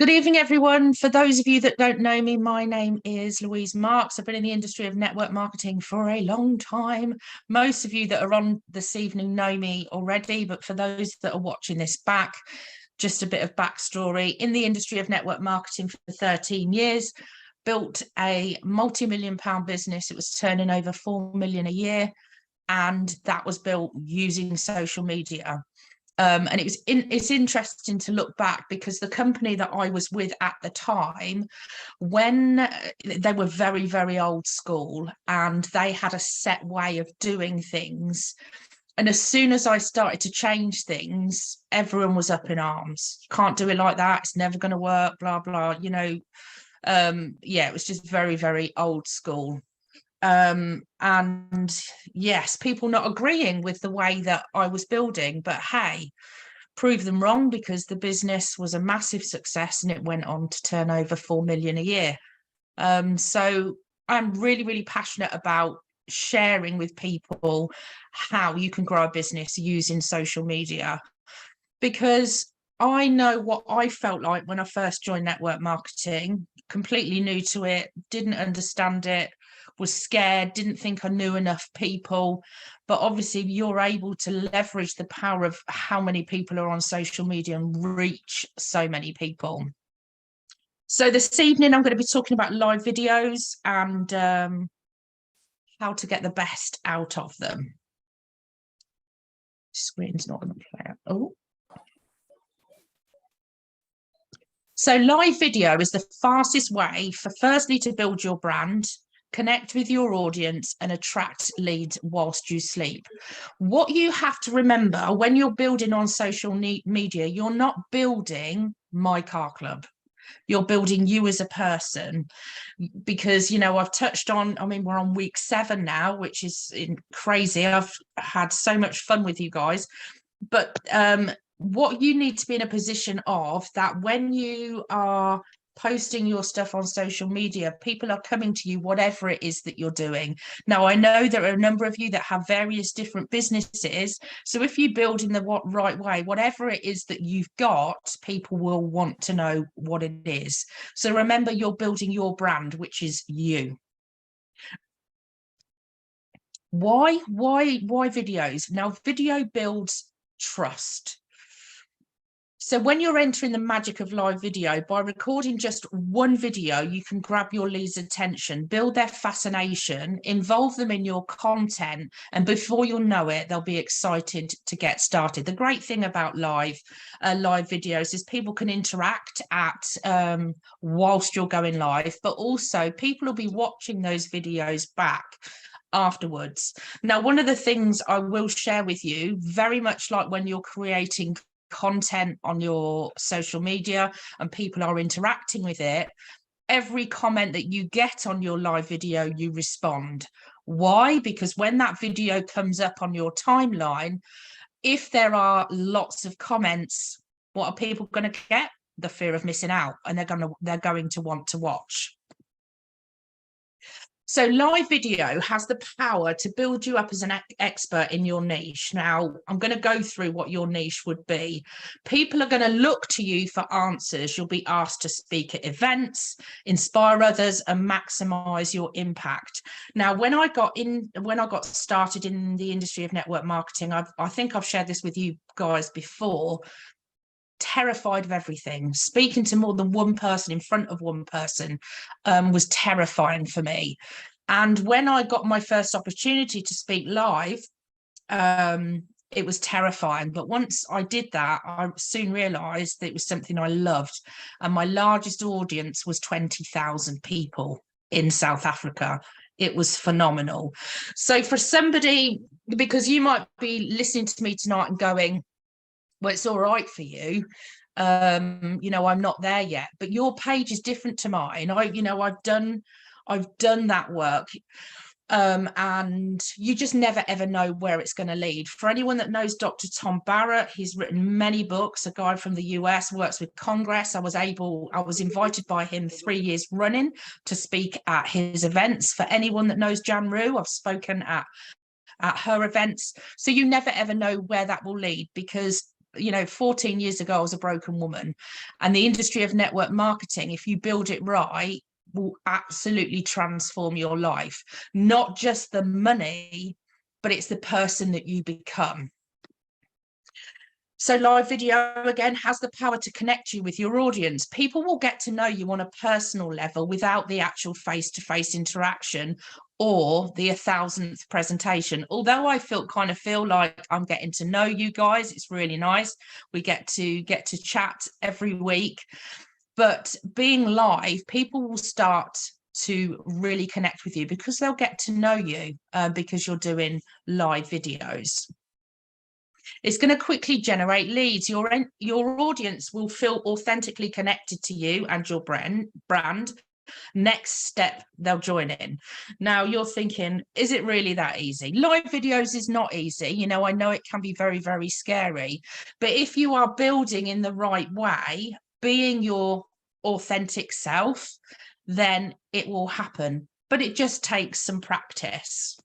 Good evening, everyone. For those of you that don't know me, my name is Louise Marks. I've been in the industry of network marketing for a long time. Most of you that are on this evening know me already, but for those that are watching this back, just a bit of backstory. In the industry of network marketing for 13 years, built a multi-million-pound business. It was turning over 4 million a year, and that was built using social media. And it's interesting to look back because the company that I was with at the time, when they were very, very old school and they had a set way of doing things. And as soon as I started to change things, everyone was up in arms. You can't do it like that. It's never going to work, blah, blah, yeah, it was just very, very old school. And yes, people not agreeing with the way that I was building, but hey, prove them wrong, because the business was a massive success and it went on to turn over 4 million a year. So I'm really, really passionate about sharing with people how you can grow a business using social media, because I know what I felt like when I first joined network marketing, completely new to it, didn't understand it, was scared, didn't think I knew enough people. But obviously you're able to leverage the power of how many people are on social media and reach so many people. So this evening I'm going to be talking about live videos and how to get the best out of them. Screen's not going to play out. Oh. So live video is the fastest way for, firstly, to build your brand, connect with your audience and attract leads whilst you sleep. What you have to remember when you're building on social media, you're not building My Car Club. You're building you as a person, because, I've touched on, we're on week 7 now, which is crazy. I've had so much fun with you guys, but what you need to be in a position of that when you are posting your stuff on social media, people are coming to you, whatever it is that you're doing. Now, I know there are a number of you that have various different businesses. So if you build in the right way, whatever it is that you've got, people will want to know what it is. So remember, you're building your brand, which is you. Why videos? Now, video builds trust. So when you're entering the magic of live video, by recording just one video, you can grab your leads' attention, build their fascination, involve them in your content, and before you'll know it, they'll be excited to get started. The great thing about live videos is people can interact whilst you're going live, but also people will be watching those videos back afterwards. Now, one of the things I will share with you, very much like when you're creating content on your social media and people are interacting with it, every comment that you get on your live video, you respond. Why? Because when that video comes up on your timeline, if there are lots of comments, what are people going to get? The fear of missing out, and they're going to want to watch. So live video has the power to build you up as an expert in your niche. Now, I'm going to go through what your niche would be. People are going to look to you for answers. You'll be asked to speak at events, inspire others, and maximize your impact. Now, when I got started in the industry of network marketing, I think I've shared this with you guys before. Terrified of everything. Speaking to more than one person in front of one person was terrifying for me. And when I got my first opportunity to speak live, it was terrifying. But once I did that, I soon realized that it was something I loved. And my largest audience was 20,000 people in South Africa. It was phenomenal. So for somebody, because you might be listening to me tonight and going, well, it's all right for you. I'm not there yet, but your page is different to mine. I've done that work. And you just never ever know where it's going to lead. For anyone that knows Dr. Tom Barrett, he's written many books. A guy from the US, works with Congress. I was invited by him 3 years running to speak at his events. For anyone that knows Jan Rue, I've spoken at her events. So you never ever know where that will lead, because you know, 14 years ago, I was a broken woman, and the industry of network marketing, if you build it right, will absolutely transform your life. Not just the money, but it's the person that you become. So live video, again, has the power to connect you with your audience. People will get to know you on a personal level without the actual face-to-face interaction or the 1,000th presentation. Although I kind of feel like I'm getting to know you guys, it's really nice. We get to chat every week. But being live, people will start to really connect with you because they'll get to know you because you're doing live videos. It's going to quickly generate leads. Your audience will feel authentically connected to you and your brand. Next step, they'll join in. Now you're thinking, is it really that easy? Live videos is not easy. You know, I know it can be very, very scary. But if you are building in the right way, being your authentic self, then it will happen. But it just takes some practice.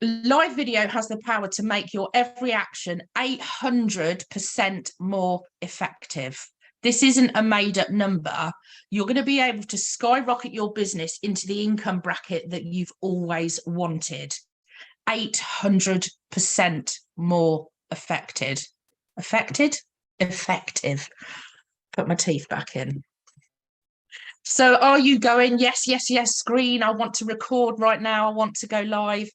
Live video has the power to make your every action 800% more effective. This isn't a made-up number. You're going to be able to skyrocket your business into the income bracket that you've always wanted. 800% more effective. Effective. Put my teeth back in. So are you going, yes, yes, yes, screen, I want to record right now, I want to go live?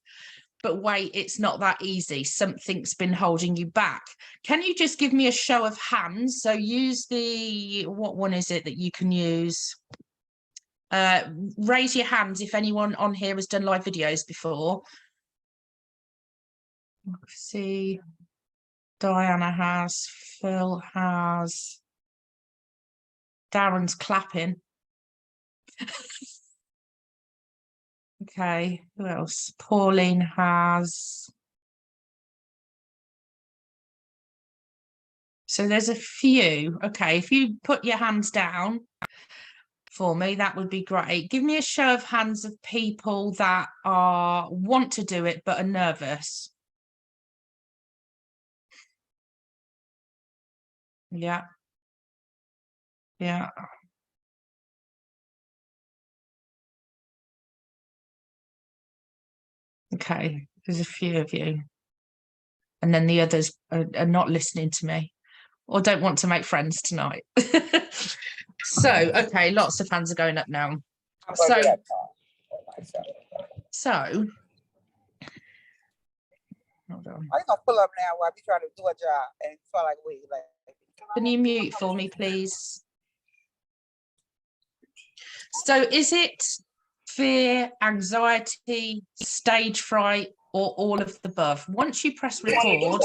But wait, it's not that easy. Something's been holding you back. Can you just give me a show of hands? So use the, what one is it that you can use? Raise your hands if anyone on here has done live videos before. See, Diana has, Phil has, Darren's clapping. Okay, who else? Pauline has. So there's a few. Okay, if you put your hands down for me, that would be great. Give me a show of hands of people that want to do it but are nervous. Yeah. Yeah. Okay, there's a few of you. And then the others are not listening to me or don't want to make friends tonight. So, okay, lots of hands are going up now. So hold on. I gonna pull up now while I be trying to do a job and feel like wait, like. Can you mute for me, please? So is it fear, anxiety, stage fright, or all of the above? Once you press record,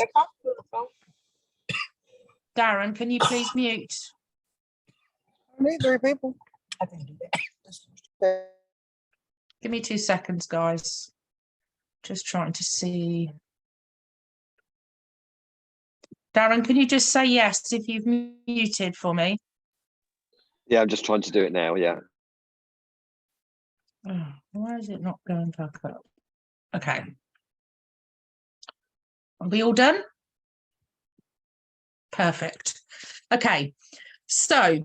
Darren, can you please mute? I need 3 people. I can do that. Give me 2 seconds, guys. Just trying to see. Darren, can you just say yes if you've muted for me? Yeah, I'm just trying to do it now, yeah. Oh, why is it not going back up? Okay. Are we all done? Perfect. Okay. So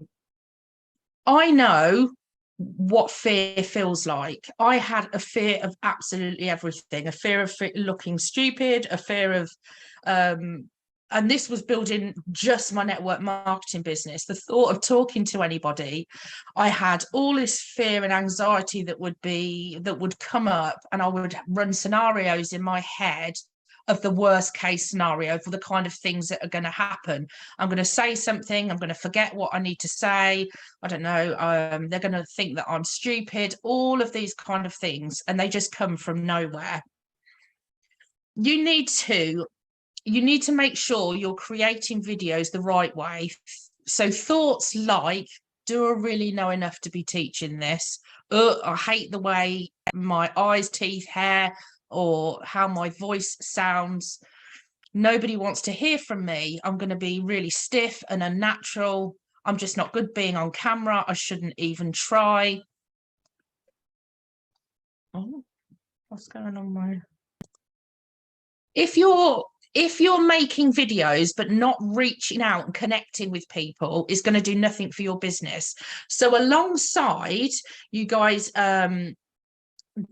I know what fear feels like. I had a fear of absolutely everything, a fear of looking stupid, a fear of and this was building just my network marketing business. The thought of talking to anybody, I had all this fear and anxiety that would come up, and I would run scenarios in my head of the worst case scenario for the kind of things that are going to happen. I'm going to say something, I'm going to forget what I need to say. I don't know. They're going to think that I'm stupid, all of these kind of things, and they just come from nowhere. You need to make sure you're creating videos the right way. So thoughts like, do I really know enough to be teaching this? I hate the way my eyes, teeth, hair, or how my voice sounds. Nobody wants to hear from me. I'm going to be really stiff and unnatural. I'm just not good being on camera. I shouldn't even try. Oh, what's going on there? If you're If you're making videos but not reaching out and connecting with people, is going to do nothing for your business. So alongside you guys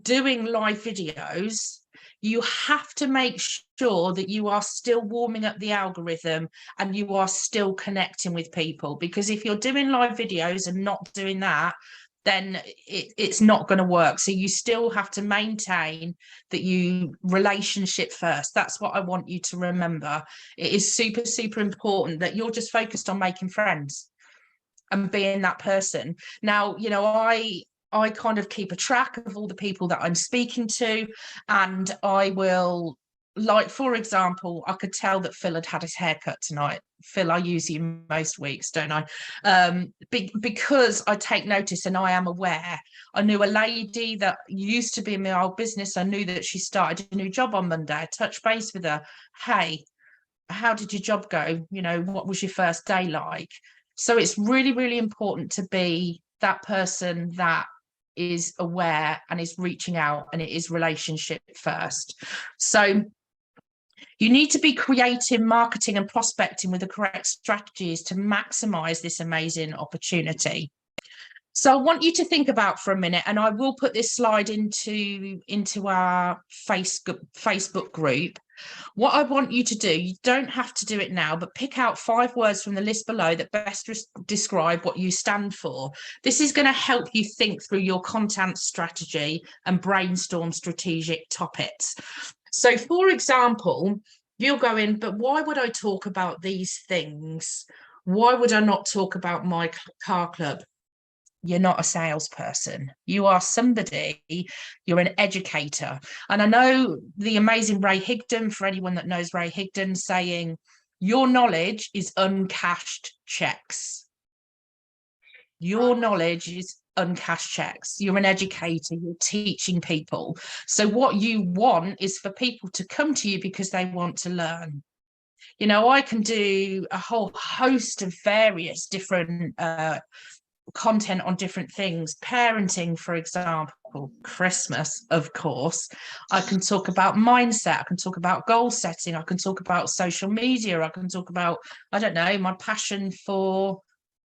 doing live videos, you have to make sure that you are still warming up the algorithm and you are still connecting with people, because if you're doing live videos and not doing that, then it's not going to work. So you still have to maintain that you relationship first. That's what I want you to remember. It is super, super important that you're just focused on making friends and being that person. Now, you know, I kind of keep a track of all the people that I'm speaking to, and I will, like, for example, I could tell that Phil had his hair cut tonight. Phil, I use you most weeks, don't I? Because I take notice and I am aware. I knew a lady that used to be in my old business. I knew that she started a new job on Monday. I touched base with her. Hey, how did your job go? You know, what was your first day like? So it's really, really important to be that person that is aware and is reaching out, and it is relationship first. So you need to be creating, marketing and prospecting with the correct strategies to maximize this amazing opportunity. So I want you to think about for a minute, and I will put this slide into our Facebook group. What I want you to do, you don't have to do it now, but pick out 5 words from the list below that best describe what you stand for. This is going to help you think through your content strategy and brainstorm strategic topics. So, for example, you're going, but why would I talk about these things? Why would I not talk about my car club? You're not a salesperson. You are somebody, you're an educator. And I know the amazing Ray Higdon, for anyone that knows Ray Higdon, saying, your knowledge is uncashed checks. Your knowledge is uncashed checks. You're an educator, you're teaching people. So what you want is for people to come to you because they want to learn. You know, I can do a whole host of various different content on different things. Parenting, for example, Christmas, of course. I can talk about mindset, I can talk about goal setting, I can talk about social media, I can talk about, I don't know, my passion for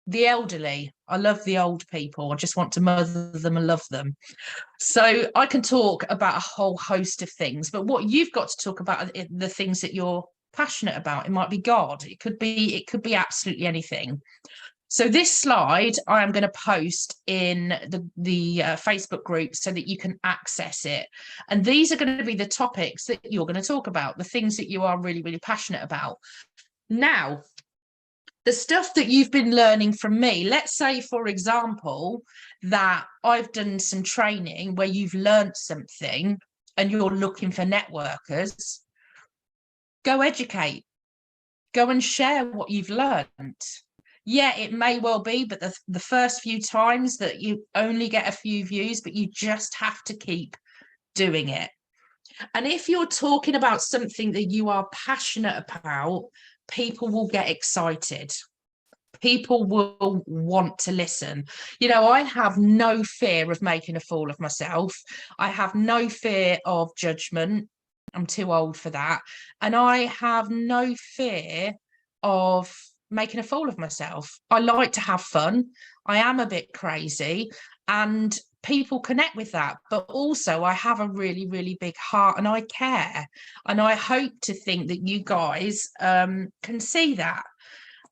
the elderly. I love the old people. I just want to mother them and love them. So I can talk about a whole host of things, but what you've got to talk about are the things that you're passionate about. It might be God, it could be absolutely anything. So this slide I am going to post in the Facebook group so that you can access it. And these are going to be the topics that you're going to talk about, the things that you are really, really passionate about. Now, the stuff that you've been learning from me, let's say, for example, that I've done some training where you've learned something and you're looking for networkers, go educate, go and share what you've learned. Yeah, it may well be, but the first few times that you only get a few views, but you just have to keep doing it. And if you're talking about something that you are passionate about, people will get excited. People will want to listen. You know, I have no fear of making a fool of myself. I have no fear of judgment. I'm too old for that. And I have no fear of making a fool of myself. I like to have fun. I am a bit crazy and people connect with that. But also I have a really, really big heart and I care. And I hope to think that you guys can see that.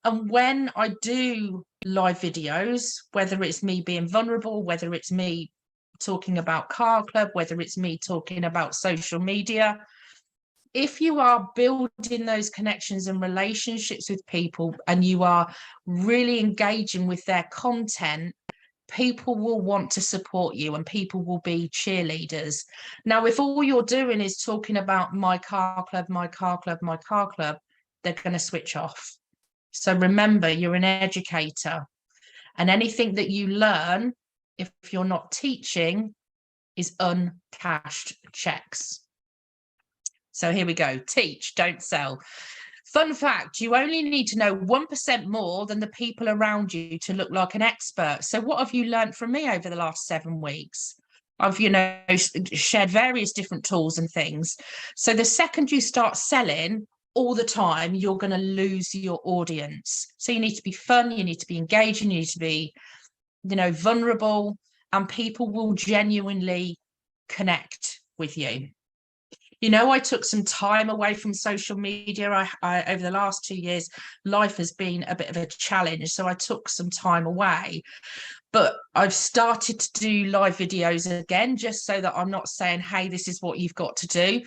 And when I do live videos, whether it's me being vulnerable, whether it's me talking about Car Club, whether it's me talking about social media, if you are building those connections and relationships with people and you are really engaging with their content, people will want to support you and people will be cheerleaders. Now, if all you're doing is talking about my car club, my car club, my car club, they're going to switch off. So remember, you're an educator, and anything that you learn, if you're not teaching, is uncashed checks. So here we go. Teach, don't sell. Fun fact, you only need to know 1% more than the people around you to look like an expert. So what have you learned from me over the last 7 weeks? I've, you know, shared various different tools and things. So the second you start selling, all the time, you're going to lose your audience. So you need to be fun, you need to be engaging, you need to be, you know, vulnerable, and people will genuinely connect with you. You know, I took some time away from social media. I over the last 2 years, life has been a bit of a challenge. So I took some time away, but I've started to do live videos again, just so that I'm not saying, hey, this is what you've got to do.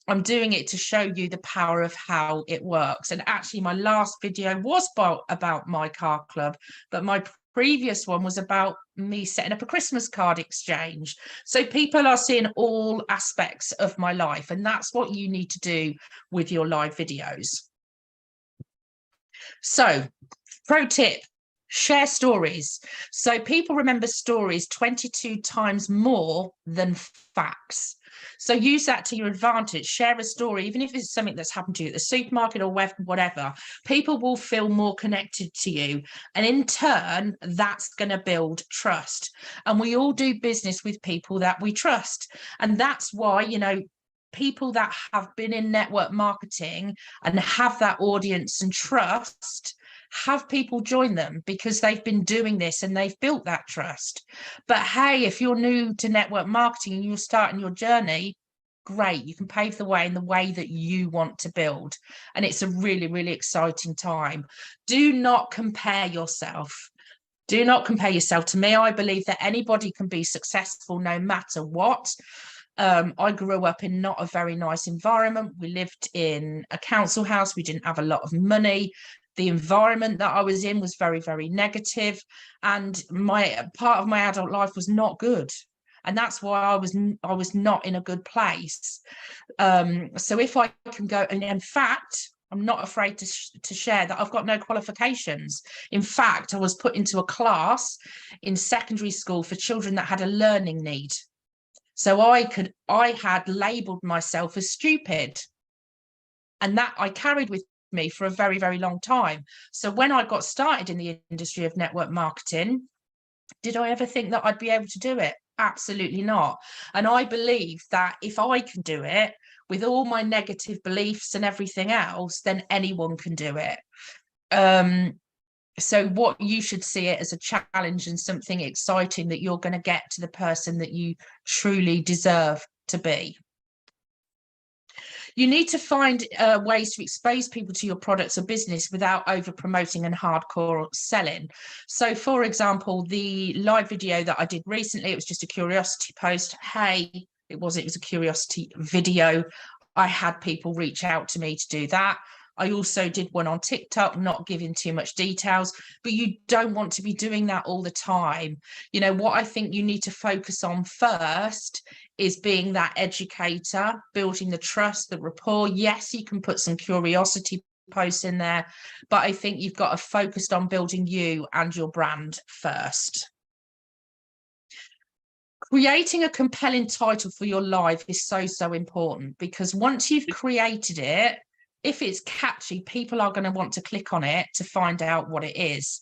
I'm doing it to show you the power of how it works. And actually, my last video was about my car club, but my previous one was about me setting up a Christmas card exchange. So people are seeing all aspects of my life, and that's what you need to do with your live videos. So, pro tip, share stories. So people remember stories 22 times more than facts. So use that to your advantage. Share a story, even if it's something that's happened to you at the supermarket or whatever. People will feel more connected to you. And in turn, that's going to build trust. And we all do business with people that we trust. And that's why, you know, people that have been in network marketing and have that audience and trust have people join them because they've been doing this and they've built that trust. But hey, if you're new to network marketing and you're starting your journey, great, you can pave the way in the way that you want to build. And it's a really, really exciting time. Do not compare yourself. Do not compare yourself. To me, I believe that anybody can be successful no matter what. I grew up in not a very nice environment. We lived in a council house. We didn't have a lot of money. The environment that I was in was very, very negative, and my part of my adult life was not good. And that's why I was not in a good place. So if I can go, and in fact, I'm not afraid to share that I've got no qualifications. In fact, I was put into a class in secondary school for children that had a learning need. So I had labelled myself as stupid, and that I carried with me for a very, very long time. So when I got started in the industry of network marketing, did I ever think that I'd be able to do it? Absolutely not. And I believe that if I can do it with all my negative beliefs and everything else, then anyone can do it. So what you should see it as a challenge and something exciting that you're going to get to the person that you truly deserve to be. You need to find ways to expose people to your products or business without over promoting and hardcore selling. So for example, the live video that I did recently, it was just a curiosity post. Hey, it was a curiosity video. I had people reach out to me to do that. I also did one on TikTok, not giving too much details, but you don't want to be doing that all the time. You know, what I think you need to focus on first is being that educator, building the trust, the rapport. Yes, you can put some curiosity posts in there, but I think you've got to focus on building you and your brand first. Creating a compelling title for your live is so important, because once you've created it, if it's catchy, people are going to want to click on it to find out what it is.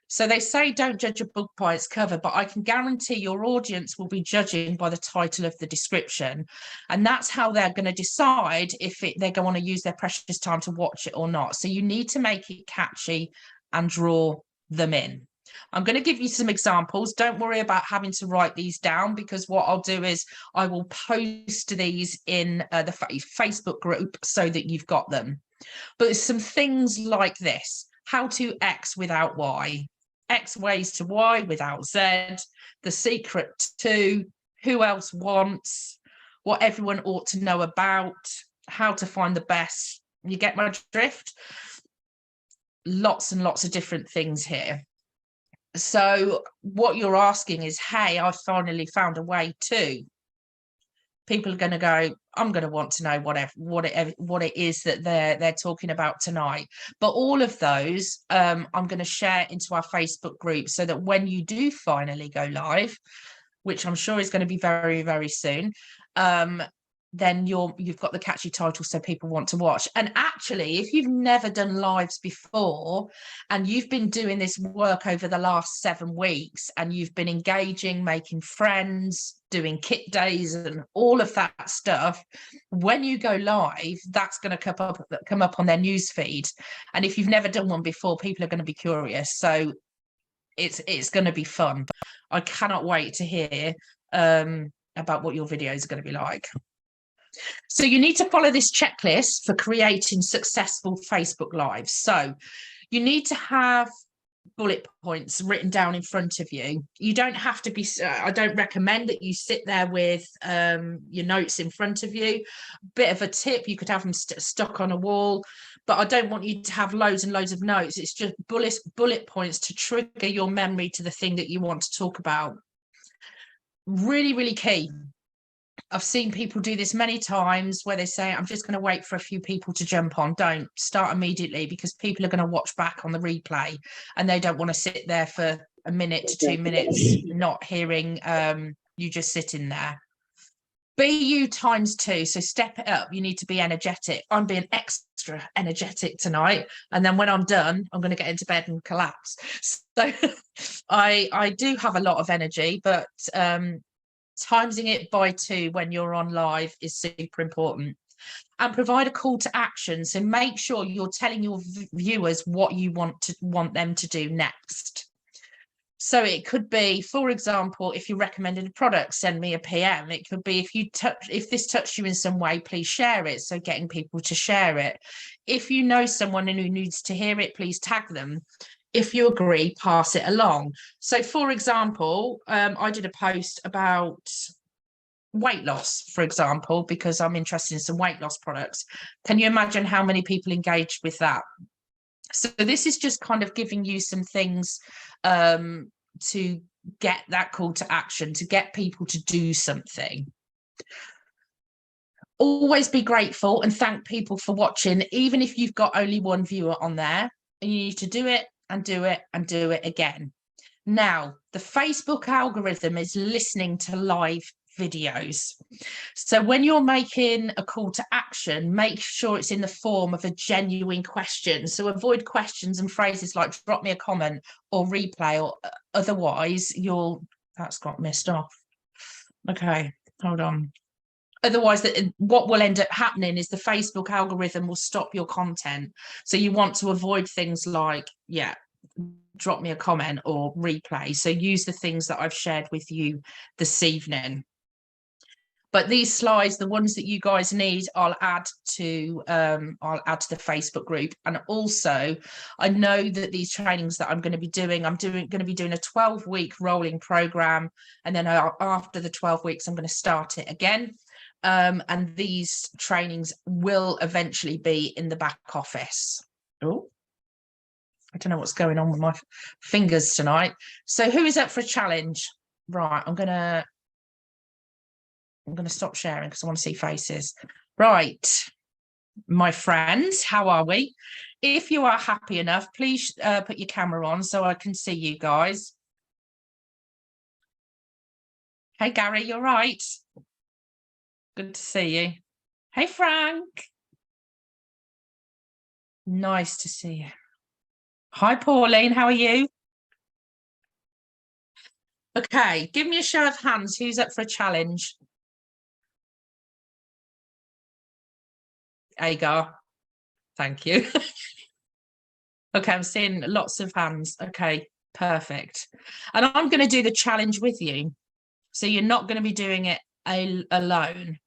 So they say don't judge a book by its cover, but I can guarantee your audience will be judging by the title of the description. And that's how they're going to decide if they're going to want to use their precious time to watch it or not. So you need to make it catchy and draw them in. I'm going to give you some examples. Don't worry about having to write these down, because what I'll do is I will post these in the Facebook group so that you've got them. But there's some things like this: how to X without Y, X ways to Y without Z, the secret to, who else wants, what everyone ought to know about, how to find the best. You get my drift? Lots and lots of different things here. So what you're asking is, hey, I've finally found a way to. People are going to go, I'm going to want to know what it is that they're talking about tonight. But all of those I'm going to share into our Facebook group, so that when you do finally go live, which I'm sure is going to be very, very soon, then you've got the catchy title so people want to watch. And actually, if you've never done lives before and you've been doing this work over the last 7 weeks and you've been engaging, making friends, doing kit days and all of that stuff, when you go live, that's going to come up on their news feed. And if you've never done one before, people are going to be curious. So it's going to be fun. I cannot wait to hear about what your videos are going to be like. So you need to follow this checklist for creating successful Facebook Lives. So you need to have bullet points written down in front of you. You don't have to be, I don't recommend that you sit there with your notes in front of you. Bit of a tip, you could have them stuck on a wall, but I don't want you to have loads and loads of notes. It's just bullet points to trigger your memory to the thing that you want to talk about. Really, really key. I've seen people do this many times where they say, I'm just going to wait for a few people to jump on. Don't start immediately, because people are going to watch back on the replay and they don't want to sit there for a minute to 2 minutes not hearing you just sitting there. Be you ×2. So step it up. You need to be energetic. I'm being extra energetic tonight. And then when I'm done, I'm going to get into bed and collapse. So I do have a lot of energy, but timesing it by 2 when you're on live is super important. And provide a call to action. So make sure you're telling your viewers what you want them to do next. So it could be, for example, if you recommended a product, send me a PM. It could be if this touched you in some way, please share it. So getting people to share it. If you know someone who needs to hear it, please tag them. If you agree, pass it along. So, for example, I did a post about weight loss, for example, because I'm interested in some weight loss products. Can you imagine how many people engaged with that? So this is just kind of giving you some things to get that call to action, to get people to do something. Always be grateful and thank people for watching, even if you've got only 1 viewer on there. And you need to do it and do it and do it again. Now, the Facebook algorithm is listening to live videos. So when you're making a call to action, make sure it's in the form of a genuine question. So avoid questions and phrases like drop me a comment or replay, or otherwise that's got missed off. Okay, hold on. Otherwise, what will end up happening is the Facebook algorithm will stop your content. So you want to avoid things like, drop me a comment or replay. So use the things that I've shared with you this evening. But these slides, the ones that you guys need, I'll add to the Facebook group. And also, I know that these trainings that I'm going to be doing, going to be doing a 12-week rolling program. And then after the 12 weeks, I'm going to start it again. And these trainings will eventually be in the back office. Oh, I don't know what's going on with my fingers tonight. So who is up for a challenge? Right, I'm going to stop sharing because I want to see faces. Right, my friends, how are we? If you are happy enough, please put your camera on so I can see you guys. Hey, Gary, you're right. Good to see you. Hey, Frank. Nice to see you. Hi, Pauline. How are you? Okay, give me a show of hands. Who's up for a challenge? Agar. Thank you. Okay, I'm seeing lots of hands. Okay, perfect. And I'm going to do the challenge with you. So you're not going to be doing it alone.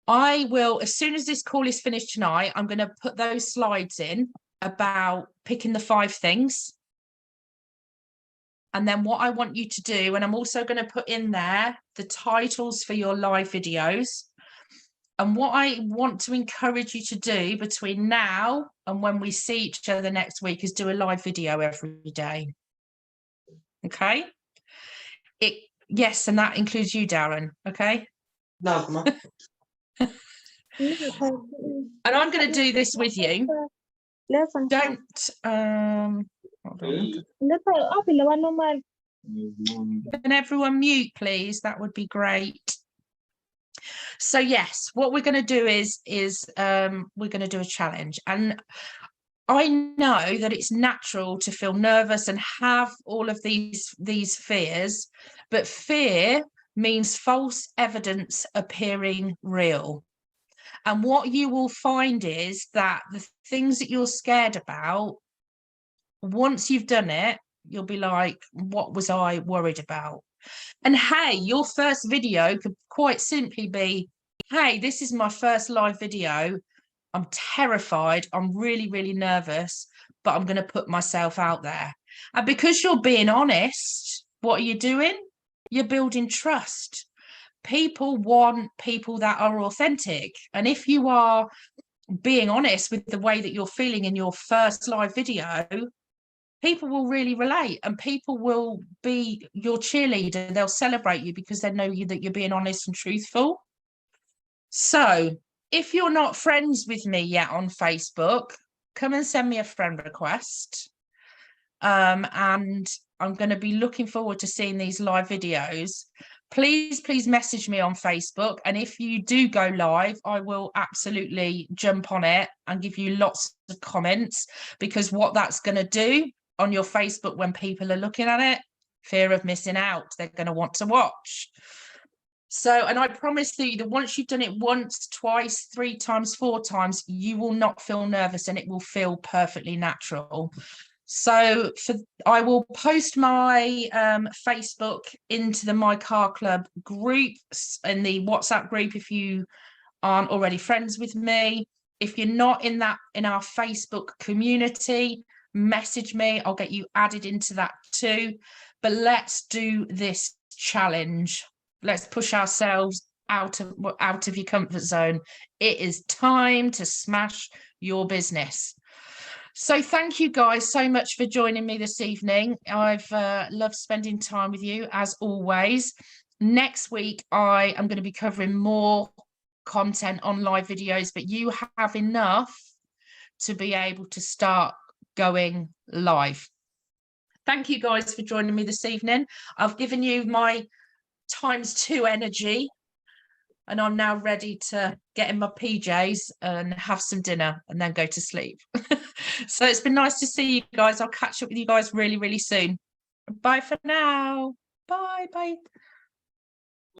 I will, as soon as this call is finished tonight, I'm going to put those slides in about picking the 5 things. And then what I want you to do, and I'm also going to put in there the titles for your live videos. And what I want to encourage you to do between now and when we see each other next week is do a live video every day. Okay? Yes, and that includes you, Darren. Okay? No, and I'm going to do this with you. Don't can everyone mute, please? That would be great. So yes, what we're going to do is we're going to do a challenge, and I know that it's natural to feel nervous and have all of these fears, but fear means false evidence appearing real. And what you will find is that the things that you're scared about, once you've done it, you'll be like, what was I worried about? And hey, your first video could quite simply be, hey, this is my first live video. I'm terrified. I'm really, really nervous, but I'm going to put myself out there. And because you're being honest, what are you doing? You're building trust. People want people that are authentic. And if you are being honest with the way that you're feeling in your first live video, people will really relate, and people will be your cheerleader. They'll celebrate you because they know you that you're being honest and truthful. So if you're not friends with me yet on Facebook, come and send me a friend request. And I'm going to be looking forward to seeing these live videos. Please message me on Facebook. And if you do go live, I will absolutely jump on it and give you lots of comments, because what that's going to do on your Facebook when people are looking at it, fear of missing out, they're going to want to watch. So, and I promise you that once you've done it once, twice, 3 times, 4 times, you will not feel nervous and it will feel perfectly natural. So I will post my Facebook into the My Car Club group, in the WhatsApp group, if you aren't already friends with me. If you're not in our Facebook community, message me. I'll get you added into that too. But let's do this challenge. Let's push ourselves out of your comfort zone. It is time to smash your business. So thank you guys so much for joining me this evening. I've loved spending time with you as always. Next week, I am going to be covering more content on live videos, but you have enough to be able to start going live. Thank you guys for joining me this evening. I've given you my ×2 energy, and I'm now ready to get in my PJs and have some dinner and then go to sleep. So it's been nice to see you guys. I'll catch up with you guys really, really soon. Bye for now. Bye.